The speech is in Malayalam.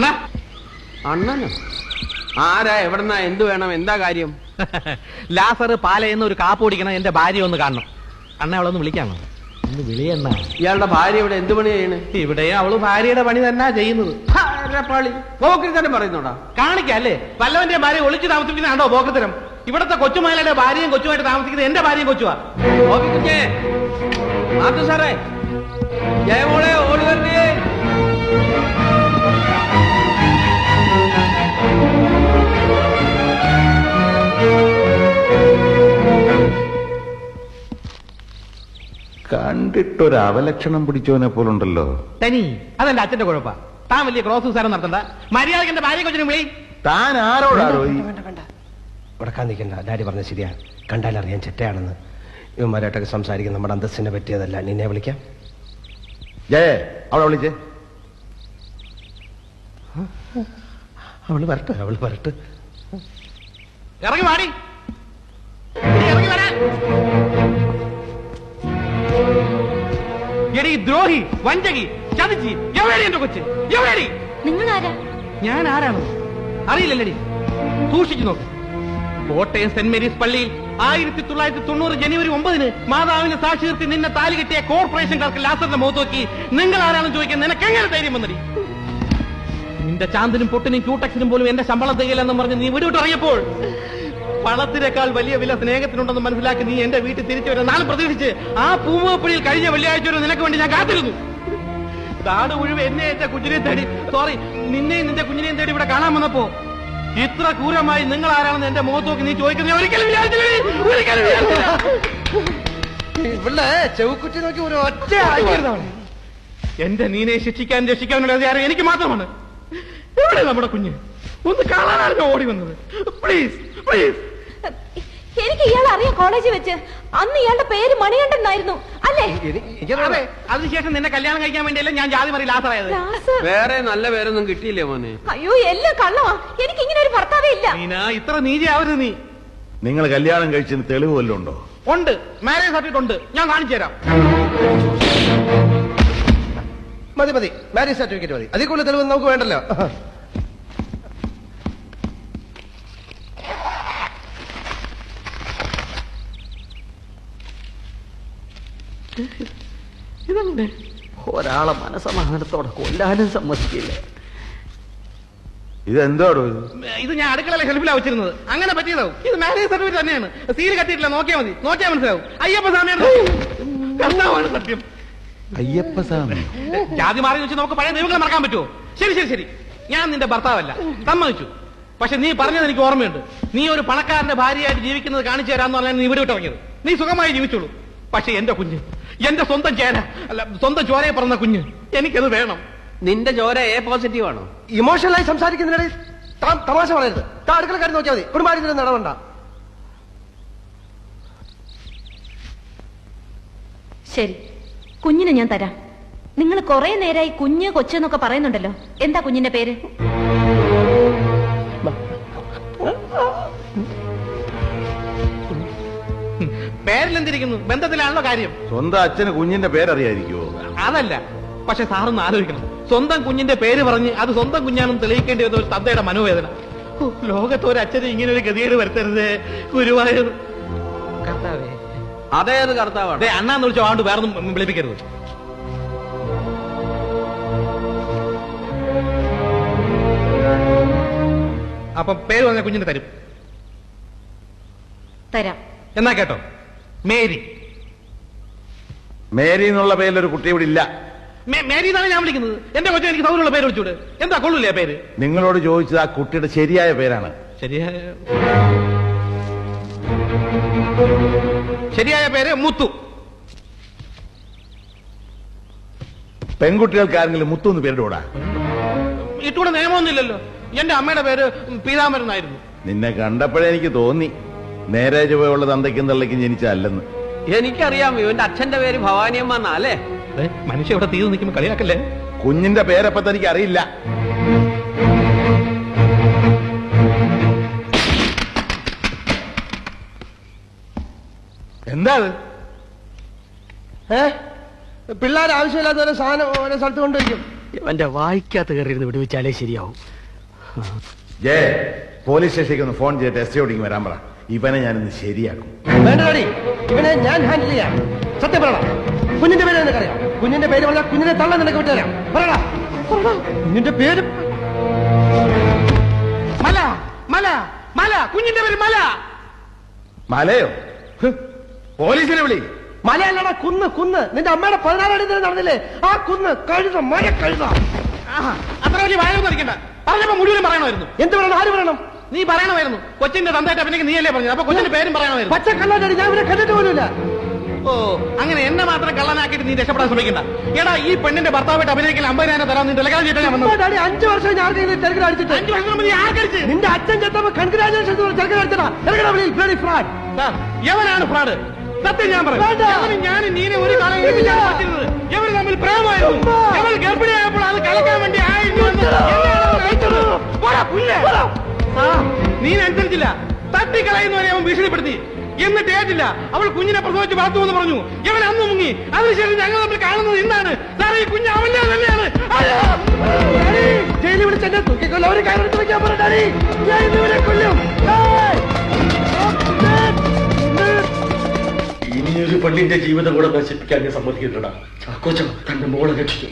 അണ്ണാ. അണ്ണനോ? ആരാ, എവിടെന്നാ, എന്ത് വേണം, എന്താ കാര്യം? ലാസർ പാലയെന്ന് ഒരു കാപ്പ് കുടിക്കണം, എന്റെ ഭാര്യ ഒന്ന് കാണണം. അണ്ണ അവളൊന്ന് വിളിക്കാമോ? ഒന്ന് വിളിയണ്ണ. ഇയാളുടെ ഭാര്യ ഇവിടെ എന്ത് പണി ചെയ്യണ്? ഇവിടെ അവള് ഭാര്യയുടെ പണി തന്നെ ചെയ്യുന്നത്. പോക്കൃത്തരം പറയുന്നോടാ. കാണിക്കല്ലേ, വല്ലവന്റെ ഭാര്യ ഒളിച്ചു താമസിക്കുന്നതാണോ പോക്കൃത്തരം? ഇവിടത്തെ കൊച്ചുമലയുടെ ഭാര്യയും കൊച്ചുമായിട്ട് താമസിക്കുന്നത് എന്റെ ഭാര്യയും കൊച്ചുവാ. സാറേ, ജയമോളെ ഓടി വരണേ. കണ്ടിട്ടൊരു അവലക്ഷണം പിടിച്ചവനെ പോലുണ്ടല്ലോ. തനി അതെന്റെ അച്ഛന്റെ കുഴപ്പ. താൻ വലിയ ക്രോസ് സംസാരം നടത്തണ്ട. മര്യാദക്ക് എന്റെ ഭാര്യ കൊച്ചിനെ വിളി. താൻ ആരോടാണോ? ഉടക്കാൻ നിൽക്കണ്ട. ഡാഡി പറഞ്ഞ ശരിയാ. കണ്ടാലറിയാൻ ചെറ്റയാണെന്ന്. ഇവന്മാരായിട്ടൊക്കെ സംസാരിക്കുന്ന നമ്മുടെ അന്തസ്സിനെ പറ്റിയതല്ല. നിന്നെ വിളിക്കാം. ജയ, അവളെ വിളിച്ചേ. അവള് വരട്ടെ. ഇറങ്ങി വാടി, ഇറങ്ങി വരാൻ. എടി ദ്രോഹി, വഞ്ചകി, ചതിച്ചി, എവിടെടി എന്റെ കൊച്ച്? എവിടെടി? നിങ്ങളാരാ? ഞാൻ ആരാണോ അറിയില്ലല്ലടി. സൂക്ഷിച്ചു നോക്ക്. കോട്ടയം സെന്റ് മേരീസ് പള്ളിയിൽ 1990 ജനുവരി 9 മാതാവിനെ സാക്ഷി നിർത്തി നിന്നെ താലി കെട്ടിയ കോർപ്പറേഷൻ ക്ലർക്ക് ലാസറിന്റെ മുഖത്ത് നോക്കി നിങ്ങൾ ആരാണെന്ന് ചോദിക്കാൻ നിനക്ക് എങ്ങനെ ധൈര്യം വന്നടി? നിന്റെ ചാന്തിനും പൊട്ടിനും ക്യൂടെക്സിനും പോലും എന്റെ ശമ്പളം തികയില്ലെന്നും പറഞ്ഞ് നീ വിടവിട്ട് ഇറങ്ങിയപ്പോൾ പണത്തിനേക്കാൾ വലിയ വില സ്നേഹത്തിനുണ്ടെന്ന് മനസ്സിലാക്കി നീ എന്റെ വീട്ടിൽ തിരിച്ചു വരുന്ന നാളെ പ്രതീക്ഷിച്ച് ആ പൂമുഖപ്പടിയിൽ കഴിഞ്ഞ വെള്ളിയാഴ്ച വരെ നിനക്ക് വേണ്ടി ഞാൻ കാത്തിരുന്നു. നാട് മുഴുവൻ എന്നെ എന്റെ കുഞ്ഞിനെയും തേടി, നിന്നെയും നിന്റെ കുഞ്ഞിനെയും തേടി ഇവിടെ കാണാൻ വന്നപ്പോ ഇത്ര ക്രൂരമായി നിങ്ങൾ ആരാണെന്ന് എന്റെ മുഖത്ത് നോക്കി നീ ചോദിക്കുന്നത് ഒരിക്കലും ഇവിടെ ചെവുക്കുറ്റി നോക്കി ഒരു ഒറ്റ എന്റെ നീനെ ശിക്ഷിക്കാൻ രക്ഷിക്കാനുള്ള അധികാരം എനിക്ക് മാത്രമാണ്. എവിടെ നമ്മുടെ കുഞ്ഞ്? ഒന്ന് കാണാനാണ് ഓടി വന്നത്. Please please. എനിക്ക് ഇയാളെ അറിയാം. കോളേജിൽ വെച്ച് അന്ന് ഇയാളുടെ പേര് മണികണ്ഠൻ എന്നായിരുന്നു അല്ലേ? അതെ, അതിനുശേഷം നിന്നെ കല്യാണം കഴിക്കാൻ വേണ്ടിയല്ല ഞാൻ ജാതി മറി ലാസറായത്. വേറെ നല്ല പേരൊന്നും കിട്ടിയില്ലേ മോനെ? അയ്യോ, എല്ലാം കള്ളവാ. എനിക്ക് ഇങ്ങനെ ഒരു ഭർത്താവേ ഇല്ല. നീന ഇത്ര നീതിയാവരുത് നീ. നിങ്ങൾ കല്യാണം കഴിച്ചതിന് തെളിവ് വല്ലതും ഉണ്ടോ? ഉണ്ട്, മാരേജ് സർട്ടിഫിക്കറ്റ് ഉണ്ട്, ഞാൻ കാണിച്ചു തരാം. മതി മാരേജ് സർട്ടിഫിക്കറ്റ് മതി. അതിൽ കൂടുതൽ തെളിവ് നമുക്ക് വേണ്ടല്ലോ. ഇതങ്ങനെ ഒരാളെ മനസമാധാനത്തോടെ കൊല്ലാനും സമ്മതിക്കില്ല. ഇതെന്തോടോ ഇത് ഞാൻ അടുക്കളയിലെ ഷെൽഫിലാണ് വെച്ചിരുന്നത്. അങ്ങനെ പറ്റിയതാവും. ഇത് മാരേജ് സർട്ടിഫിക്കറ്റ് തന്നെയാണ്. സീൽ കത്തിയിട്ടില്ല, നോക്കിയാൽ മതി. നോക്കിയാൽ മനസ്സിലാവും. അയ്യപ്പസ്വാമിയാണ് കർത്താവാണ് സത്യം. അയ്യപ്പസ്വാമി ജാതി മാറി വെച്ച് നമുക്ക് പഴയ ദൈവങ്ങളെ മറക്കാൻ പറ്റുമോ? ശരി, ഞാൻ നിന്റെ ഭർത്താവല്ല, സമ്മതിച്ചു. പക്ഷെ നീ പറഞ്ഞത് എനിക്ക് ഓർമ്മയുണ്ട്. നീ ഒരു പണക്കാരന്റെ ഭാര്യയായിട്ട് ജീവിക്കുന്നത് കാണിച്ചു തരാന്ന് പറഞ്ഞാൽ നീ ഇവിടെ വിട്ടിറങ്ങിയത്. നീ സുഖമായി ജീവിച്ചോളൂ. പക്ഷെ എന്റെ കുഞ്ഞ്, എന്റെ സ്വന്തം സ്വന്തം ചോരയെ പറഞ്ഞ കുഞ്ഞ്, എനിക്കത് വേണം. നിന്റെ ചോര എ പോസിറ്റീവ് ആണോ? ഇമോഷണലായി സംസാരിക്കുന്നതിനിടയിൽ തമാശ പറയരുത്. അടുക്കളക്കാരി നോക്കിയാൽ മതി. കുടുംബാര്യത്തിന് നടവണ്ട. ശരി, കുഞ്ഞിനെ ഞാൻ തരാം. നിങ്ങൾ കുറെ നേരമായി കുഞ്ഞ് കൊച്ചെന്നൊക്കെ പറയുന്നുണ്ടല്ലോ. എന്താ കുഞ്ഞിന്റെ പേര്? പേരിലെന്തിരിക്കുന്നു? ബന്ധത്തിലാണല്ലോ കാര്യം. സ്വന്തം അച്ഛന് കുഞ്ഞിന്റെ പേരറിയായിരിക്കുമോ? അതല്ല, പക്ഷെ സാറൊന്ന് ആലോചിക്കണം. സ്വന്തം കുഞ്ഞിന്റെ പേര് പറഞ്ഞ് അത് സ്വന്തം കുഞ്ഞാണെന്ന് തെളിയിക്കേണ്ടി വന്ന ഒരു തന്തയുടെ മനോവേദന. ലോകത്ത് ഒരു അച്ഛന് ഇങ്ങനെ ഒരു ഗതികേട് വരുത്തരുത് ഗുരുവായൂർ. കർത്താവേ, അതേത് കർത്താവാണ്? അണ്ണാന്ന് വിളിച്ചോ, ആണ്ട് വേറൊന്നും വിളിപ്പിക്കരുത്. അപ്പം പേര് പറഞ്ഞ കുഞ്ഞിന് തരാം. എന്നാ കേട്ടോ, മേരി. മേരി എന്നുള്ള പേരിലൊരു കുട്ടി ഇവിടെ ഇല്ല. മേരി എന്നാണ് ഞാൻ വിളിക്കുന്നത്. എന്റെ കൊച്ചു എനിക്ക് സൗകര്യമുള്ള പേര് വിളിച്ചൂടെ? എന്താ കൊള്ളൂല്ലേ പേര്? നിങ്ങളോട് ചോദിച്ചത് ആ കുട്ടിയുടെ ശരിയായ പേരാണ്. ശരിയായ പേര് മുത്തു. പെൺകുട്ടികൾക്ക് ആരെങ്കിലും മുത്തു എന്ന് പേരിടൂടാ? ഇട്ടുകൂടെ നിയമമൊന്നുമില്ലല്ലോ. എന്റെ അമ്മയുടെ പേര് പീതാംബരൻ എന്നായിരുന്നു. നിന്നെ കണ്ടപ്പോഴേ എനിക്ക് തോന്നി നേരെ ചുവയുള്ള തന്തയ്ക്കും തള്ളയ്ക്കും ജനിച്ചല്ലെന്ന്. എനിക്കറിയാം, ഇവന്റെ അച്ഛന്റെ പേര് ഭവാനിയമ്മ എന്നാ അല്ലേ? മനുഷ്യ ഇവിടെ തീർന്നു നിൽക്കുമ്പോ കളിയാക്കല്ലേ. കുഞ്ഞിന്റെ പേരപ്പ തനിക്ക് അറിയില്ല. എന്താ പിള്ളേർ ആവശ്യമില്ലാത്ത ഓരോ സാധനം ഓരോ സ്ഥലത്ത് കൊണ്ടുവയ്ക്കും. എന്റെ വായിക്കാത്ത കയറിയിരുന്ന് വിടുവിച്ചാലേ ശരിയാവും. ജയ പോലീസ് സ്റ്റേഷനിലേക്ക് ഒന്ന് ഫോൺ ചെയ്തിട്ട് എസ് ഓടിക്ക് വരാൻ പറ. ഇവനെ ഞാനിന്ന് ശരിയാക്കും. വേണ്ട ഡാഡി, ഇവനെ ഞാൻ ഹാൻഡിൽ ചെയ്യാം. സത്യം പറയണം, കുഞ്ഞിന്റെ പേര് നിനക്കറിയാം? കുഞ്ഞിന്റെ പേര് പറഞ്ഞാൽ കുഞ്ഞിനെ തള്ളാൻ നിനക്ക് വിട്ടുതരാം. പറയടാ, കുഞ്ഞിന്റെ പേര് മല മല മല, കുഞ്ഞിന്റെ പേര് മല. മലയോ? പോലീസിനെ വിളി. മലയല്ലടാ, കുന്ന് കുന്ന്. നിന്റെ അമ്മയുടെ 16 അടി നടന്നില്ലേ ആ കുന്ന്. കഴുത, മല കഴുത. അത്ര വലിയ വായൊന്നും അറിയിക്കണ്ട. പറഞ്ഞപ്പോ മുഴുവനും പറയണമായിരുന്നു. എന്ത് പറയണം? ആര് പറയണം? നീ പറയണമായിരുന്നു. കൊച്ചിന്റെ തന്തയായിട്ട് അഭിനയിക്ക് നീയല്ലേ പറഞ്ഞത്. അപ്പൊ കൊച്ചിന്റെ പേരും പറയണമായിരുന്നു. പച്ചക്കള്ളാടി, ഞാൻ ഇവരെ കണ്ടിട്ട് പോലുമില്ല. ഓ, അങ്ങനെ എന്നെ മാത്രം കള്ളനാക്കിയിട്ട് നീ രക്ഷപ്പെടാൻ ശ്രമിക്കണ്ട. എടാ, ഈ പെണ്ണിന്റെ ഭർത്താവായിട്ട് അഭിനയിക്കാൻ 50,000 തരാൻ നീ ടെലഗ്രാം ചെയ്തിട്ട് ഞാൻ വന്നത്. ഡാഡി, 5 വർഷം ഞാൻ തിരക്കിൽ അടിച്ചിട്ട്. 5 വർഷം മുമ്പ് നീ ആർക്കടിച്ച്? നിന്റെ അച്ഛൻ ചെത്തപ്പോ കൺഗ്രാജുലേഷൻ തിരക്കിൽ അടിച്ചടാ. ഫ്രോഡ്. സാർ, എവനാണ് ഫ്രോഡ്? സത്യം ഞാൻ പറയും. ഞാൻ നീനെ ഒരു കാലം എവര് തമ്മിൽ പ്രേമമായിരുന്നു. എവർ ഗർഭിണിയായപ്പോൾ അത് കളക്കാൻ വേണ്ടി 1000 രൂപ നീ അനുസരിച്ചില്ല. തട്ടിക്കളയുന്നവരെ അവൻ ഭീഷണിപ്പെടുത്തി. എന്നിട്ട് ഏറ്റില്ല. അവൾ കുഞ്ഞിനെ പ്രസവിച്ച് വളർത്തുമെന്ന് പറഞ്ഞു. ഇവൻ അന്ന് മുങ്ങി. അതിനുശേഷം ഞങ്ങൾ തമ്മിൽ കാണുന്നത് ഇന്നാണ്. സാർ, ഈ കുഞ്ഞ് അവന്റെ തന്നെയാണ്. ജയിലിൽ വിളിച്ച് എന്നെ തൂക്കിക്കൊല്ല. ഒരു കാര്യം എടുത്ത് വെക്കാൻ പറഞ്ഞാടി, ഞാൻ ഇവരെ കൊല്ലും. ഇനിയൊരു പെണ്ണിന്റെ ജീവിതം കൂടെ നശിപ്പിക്കാൻ ഞാൻ സമ്മതിക്കില്ലടാ. ചാക്കോച്ച തന്റെ മോളെ രക്ഷിക്കും.